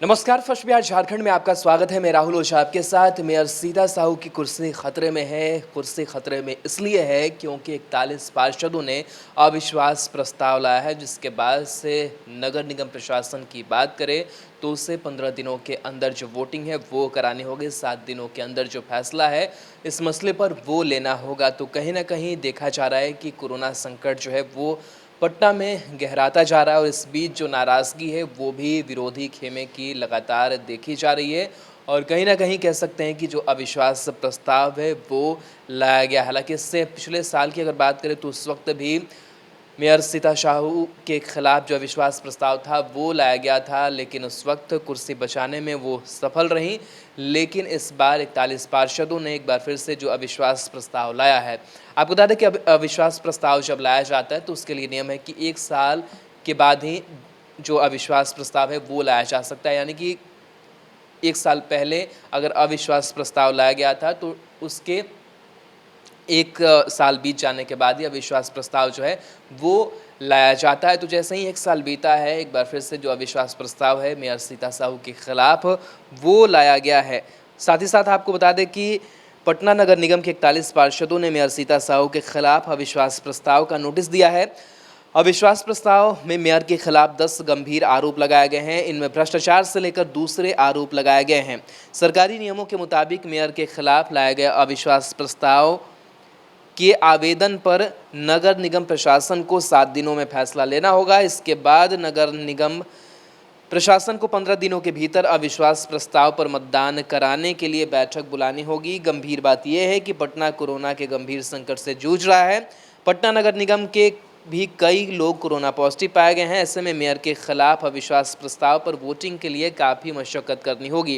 नमस्कार। फर्स्ट बिहार झारखंड में आपका स्वागत है। मैं राहुल ओझा आपके साथ। मेयर सीता साहू की कुर्सी खतरे में है। कुर्सी खतरे में इसलिए है क्योंकि 41 पार्षदों ने अविश्वास प्रस्ताव लाया है, जिसके बाद से नगर निगम प्रशासन की बात करें तो उसे 15 दिनों के अंदर जो वोटिंग है वो करानी होगी। 7 दिनों के अंदर जो फैसला है इस मसले पर वो लेना होगा। तो कहीं ना कहीं देखा जा रहा है कि कोरोना संकट जो है वो पटना में गहराता जा रहा है और इस बीच जो नाराज़गी है वो भी विरोधी खेमे की लगातार देखी जा रही है। और कहीं ना कहीं कह सकते हैं कि जो अविश्वास प्रस्ताव है वो लाया गया। हालांकि इससे पिछले साल की अगर बात करें तो उस वक्त भी मेयर सीता साहू के खिलाफ जो अविश्वास प्रस्ताव था वो लाया गया था, लेकिन उस वक्त कुर्सी बचाने में वो सफल रहीं। लेकिन इस बार 41 पार्षदों ने एक बार फिर से जो अविश्वास प्रस्ताव लाया है। आपको बता दें कि अविश्वास प्रस्ताव जब लाया जाता है तो उसके लिए नियम है कि 1 साल के बाद ही जो अविश्वास प्रस्ताव है वो लाया जा सकता है। यानी कि 1 साल पहले अगर अविश्वास प्रस्ताव लाया गया था तो उसके 1 साल बीत जाने के बाद ही अविश्वास प्रस्ताव जो है वो लाया जाता है। तो जैसे ही 1 साल बीता है, एक बार फिर से जो अविश्वास प्रस्ताव है मेयर सीता साहू के खिलाफ वो लाया गया है। साथ ही साथ आपको बता दें कि पटना नगर निगम के 41 पार्षदों ने मेयर सीता साहू के खिलाफ अविश्वास प्रस्ताव का नोटिस दिया है। अविश्वास प्रस्ताव में मेयर के खिलाफ 10 गंभीर आरोप लगाए गए हैं। इनमें भ्रष्टाचार से लेकर दूसरे आरोप लगाए गए हैं। सरकारी नियमों के मुताबिक मेयर के खिलाफ लाए गए अविश्वास प्रस्ताव के आवेदन पर नगर निगम प्रशासन को 7 दिनों में फैसला लेना होगा। इसके बाद नगर निगम प्रशासन को 15 दिनों के भीतर अविश्वास प्रस्ताव पर मतदान कराने के लिए बैठक बुलानी होगी। गंभीर बात यह है कि पटना कोरोना के गंभीर संकट से जूझ रहा है। पटना नगर निगम के भी कई लोग कोरोना पॉजिटिव पाए गए हैं। ऐसे में मेयर के खिलाफ अविश्वास प्रस्ताव पर वोटिंग के लिए काफ़ी मशक्कत करनी होगी।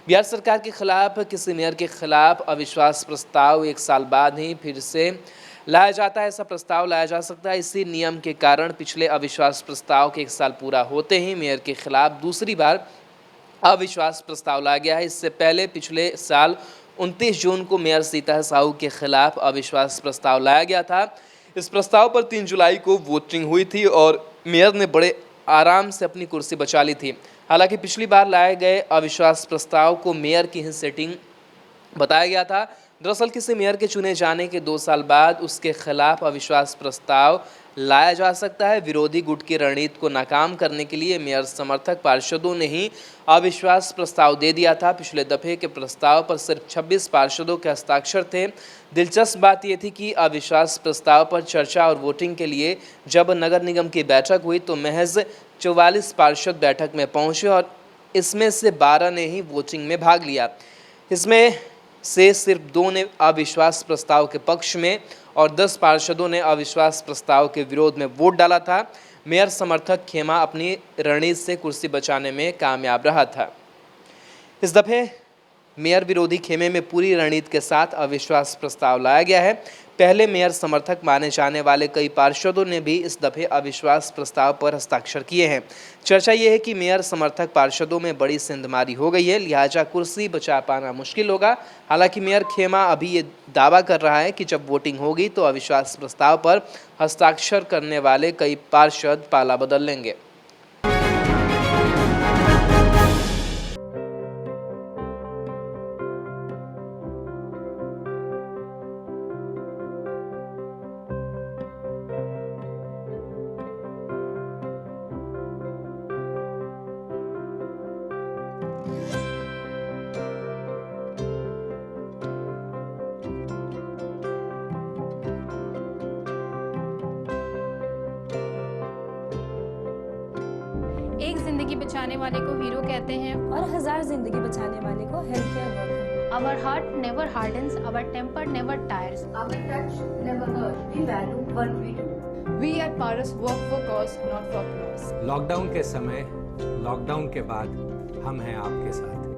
बिहार सरकार के खिलाफ किसी मेयर के खिलाफ अविश्वास प्रस्ताव 1 साल बाद ही फिर से लाया जाता है। ऐसा प्रस्ताव लाया जा सकता है। इसी नियम के कारण पिछले अविश्वास प्रस्ताव के 1 साल पूरा होते ही मेयर के खिलाफ दूसरी बार अविश्वास प्रस्ताव लाया गया है। इससे पहले पिछले साल 29 जून को मेयर सीता साहू के खिलाफ अविश्वास प्रस्ताव लाया गया था। इस प्रस्ताव पर 3 जुलाई को वोटिंग हुई थी और मेयर ने बड़े आराम से अपनी कुर्सी बचा ली थी। हालांकि पिछली बार लाए गए अविश्वास प्रस्ताव को मेयर की ही सेटिंग बताया गया था। दरअसल किसी मेयर के चुने जाने के 2 साल बाद उसके खिलाफ अविश्वास प्रस्ताव लाया जा सकता है। विरोधी गुट की रणनीति को नाकाम करने के लिए मेयर समर्थक पार्षदों ने ही अविश्वास प्रस्ताव दे दिया था। पिछले दफे के प्रस्ताव पर सिर्फ 26 पार्षदों के हस्ताक्षर थे। दिलचस्प बात यह थी कि अविश्वास प्रस्ताव पर चर्चा और वोटिंग के लिए जब नगर निगम की बैठक हुई तो महज 44 पार्षद बैठक में पहुंचे और इसमें से 12 ने ही वोटिंग में भाग लिया। इसमें से सिर्फ 2 ने अविश्वास प्रस्ताव के पक्ष में और 10 पार्षदों ने अविश्वास प्रस्ताव के विरोध में वोट डाला था। मेयर समर्थक खेमा अपनी रणनीति से कुर्सी बचाने में कामयाब रहा था। इस दफे मेयर विरोधी खेमे में पूरी रणनीति के साथ अविश्वास प्रस्ताव लाया गया है। पहले मेयर समर्थक माने जाने वाले कई पार्षदों ने भी इस दफे अविश्वास प्रस्ताव पर हस्ताक्षर किए हैं। चर्चा ये है कि मेयर समर्थक पार्षदों में बड़ी सेंधमारी हो गई है, लिहाजा कुर्सी बचा पाना मुश्किल होगा। हालांकि मेयर खेमा अभी ये दावा कर रहा है कि जब वोटिंग होगी तो अविश्वास प्रस्ताव पर हस्ताक्षर करने वाले कई पार्षद पाला बदल लेंगे। एक जिंदगी बचाने वाले को हीरो कहते हैं और 1000 जिंदगी बचाने वाले को health care worker. Our heart never hardens, our temper never tires. Our touch never hurts. We value what we do. We at Paras work for cause, not for applause. Lockdown के समय, lockdown के बाद हम हैं आपके साथ।